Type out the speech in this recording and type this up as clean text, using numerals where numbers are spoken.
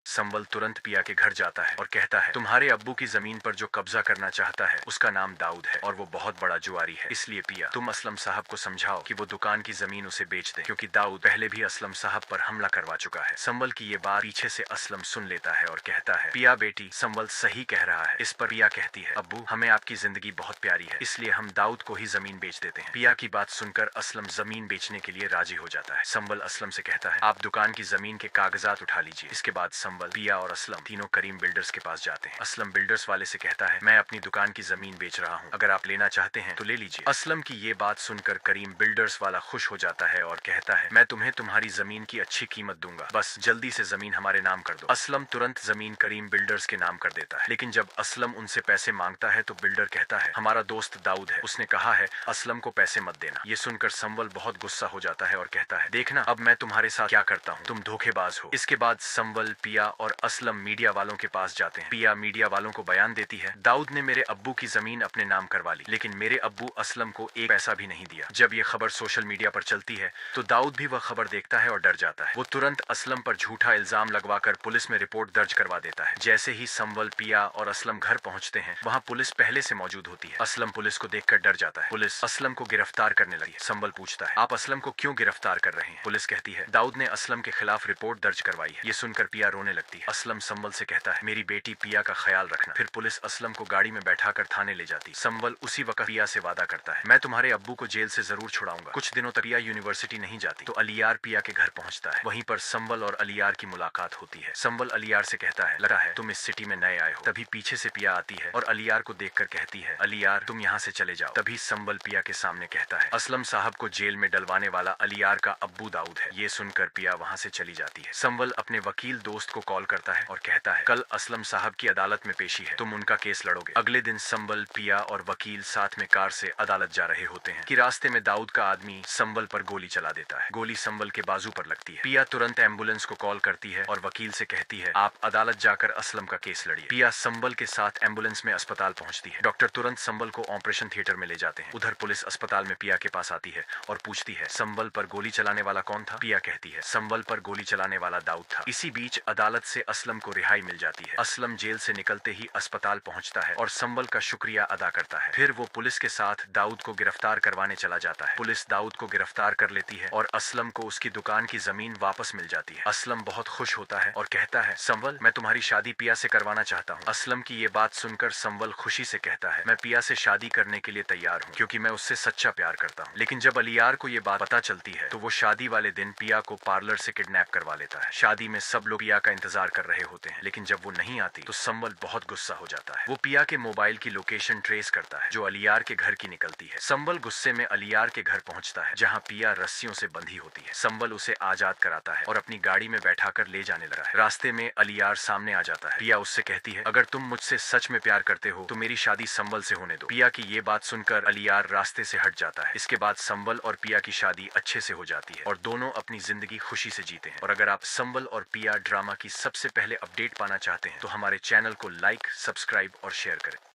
संबल तुरंत पिया के घर जाता है और कहता है, तुम्हारे अब्बू की जमीन पर जो कब्जा करना चाहता है उसका नाम दाऊद है और वो बहुत बड़ा जुआरी है। इसलिए पिया, तुम असलम साहब को समझाओ कि वो दुकान की जमीन उसे बेच दे, क्योंकि दाऊद पहले भी असलम साहब पर हमला करवा चुका है। संबल की ये बात पीछे से असलम सुन लेता है और कहता है, पिया बेटी, संबल सही कह रहा है। इस पर पिया कहती है, अब्बू हमें आपकी जिंदगी बहुत प्यारी है, इसलिए हम दाऊद को ही जमीन बेच देते हैं। पिया की बात सुनकर असलम जमीन बेचने के लिए राजी हो जाता है। संबल असलम से कहता है, आप दुकान की जमीन के कागजात उठा लीजिए। इसके बाद संबल, पिया और असलम तीनों करीम बिल्डर्स के पास जाते हैं। असलम बिल्डर्स वाले से कहता है, मैं अपनी दुकान की जमीन बेच रहा हूँ, अगर आप लेना चाहते हैं तो ले लीजिए। असलम की ये बात सुनकर करीम बिल्डर्स वाला खुश हो जाता है और कहता है, मैं तुम्हें तुम्हारी जमीन की अच्छी कीमत दूंगा, बस जल्दी से जमीन हमारे नाम कर दो। असलम तुरंत जमीन करीम बिल्डर्स के नाम कर देता है, लेकिन जब असलम उनसे पैसे मांगता है तो बिल्डर कहता है, हमारा दोस्त दाऊद है, उसने कहा है असलम को पैसे मत देना। ये सुनकर संबल बहुत गुस्सा हो जाता है और कहता है, देखना अब मैं तुम्हारे साथ क्या करता हूँ, तुम धोखेबाज हो। इसके बाद संबल, पिया और असलम मीडिया वालों के पास जाते हैं। पिया मीडिया वालों को बयान देती है, दाऊद ने मेरे अब्बू की जमीन अपने नाम करवा ली, लेकिन मेरे अब्बू असलम को एक पैसा भी नहीं दिया। जब ये खबर सोशल मीडिया पर चलती है तो दाऊद भी वह खबर देखता है और डर जाता है। वो तुरंत असलम पर झूठा इल्जाम लगवाकर पुलिस में रिपोर्ट दर्ज करवा देता है। जैसे ही संबल, पिया और असलम घर पहुंचते हैं, वहाँ पुलिस पहले से मौजूद होती है। असलम पुलिस को देखकर डर जाता है। पुलिस असलम को गिरफ्तार करने लगी है। संबल पूछता है, आप असलम को क्यों गिरफ्तार कर रहे हैं? पुलिस कहती है, दाऊद ने असलम के खिलाफ रिपोर्ट दर्ज करवाई है। ये सुनकर पिया रोने लगती है। असलम संबल से कहता है, मेरी बेटी पिया का ख्याल रखना। फिर पुलिस असलम को गाड़ी में बैठाकर थाने ले जाती। संबल उसी वक्त पिया से वादा करता है, मैं तुम्हारे अब्बू को जेल से जरूर छुड़ाऊंगा। कुछ दिनों तक पिया यूनिवर्सिटी नहीं जाती तो अलियार पिया के घर पहुंचता है। वहीं पर संबल और अलियार की मुलाकात होती है। संबल अलियार से कहता है, लगता है तुम इस सिटी में नए आए हो। तभी पीछे से पिया आती है और अलियार को देखकर कहती है, अलियार तुम यहाँ से चले जाओ। तभी संबल पिया के सामने कहता है, असलम साहब को जेल में डलवाने वाला अलियार का अब्बू दाऊद है। ये सुनकर पिया वहाँ से चली जाती है। संबल अपने वकील दोस्त को कॉल करता है और कहता है, कल असलम साहब की अदालत में पेशी है, तुम उनका केस लड़ोगे। अगले दिन संबल, पिया और वकील साथ में कार से अदालत जा रहे होते हैं कि रास्ते में दाऊद का आदमी संबल पर गोली चला देता है। गोली संबल के बाजू पर लगती है। पिया तुरंत एम्बुलेंस को कॉल करती है और वकील से कहती है, आप अदालत जाकर असलम का केस लड़िए। पिया संबल के साथ एम्बुलेंस में अस्पताल पहुंचती है। डॉक्टर तुरंत संबल को ऑपरेशन थिएटर में ले जाते हैं। उधर पुलिस अस्पताल में पिया के पास आती है और पूछती है, संबल पर गोली चलाने वाला कौन था? पिया कहती है, संबल पर गोली चलाने वाला दाऊद था। इसी बीच अदालत से असलम को रिहाई मिल जाती है। असलम जेल से निकलते ही अस्पताल पहुंचता है और संबल का शुक्रिया अदा करता है। फिर वो पुलिस के साथ दाऊद को गिरफ्तार करवाने चला जाता है। पुलिस दाऊद को गिरफ्तार कर लेती है और असलम को उसकी दुकान की जमीन वापस मिल जाती है। असलम बहुत खुश होता है और कहता है, संबल मैं तुम्हारी शादी पिया से करवाना चाहता हूँ। असलम की ये बात सुनकर संबल खुशी से कहता है, मैं पिया से शादी करने के लिए तैयार हूँ, क्योंकि मैं उससे सच्चा प्यार करता हूँ। लेकिन जब अलियार को ये बात पता चलती है तो वो शादी वाले दिन पिया को पार्लर से किडनैप करवा लेता है। शादी में सब लोग पिया का इंतजार कर रहे होते हैं, लेकिन जब वो नहीं आती तो संबल बहुत गुस्सा हो जाता है। वो पिया के मोबाइल की लोकेशन ट्रेस करता है जो अलियार के घर की निकलती है। संबल गुस्से में अलियार के घर पहुंचता है जहां पिया रस्सियों से बंधी होती है। संबल उसे आजाद कराता है और अपनी गाड़ी में बैठाकर ले जाने लगा है। रास्ते में अलियार सामने आ जाता है। पिया उससे कहती है, अगर तुम मुझसे सच में प्यार करते हो तो मेरी शादी संबल से होने दो। पिया की ये बात सुनकर अलियार रास्ते से हट जाता है। इसके बाद संबल और पिया की शादी अच्छे से हो जाती है और दोनों अपनी जिंदगी खुशी से जीते हैं। और अगर आप संबल और पिया ड्रामा की सबसे पहले अपडेट पाना चाहते हैं तो हमारे चैनल को लाइक, सब्सक्राइब और शेयर करें।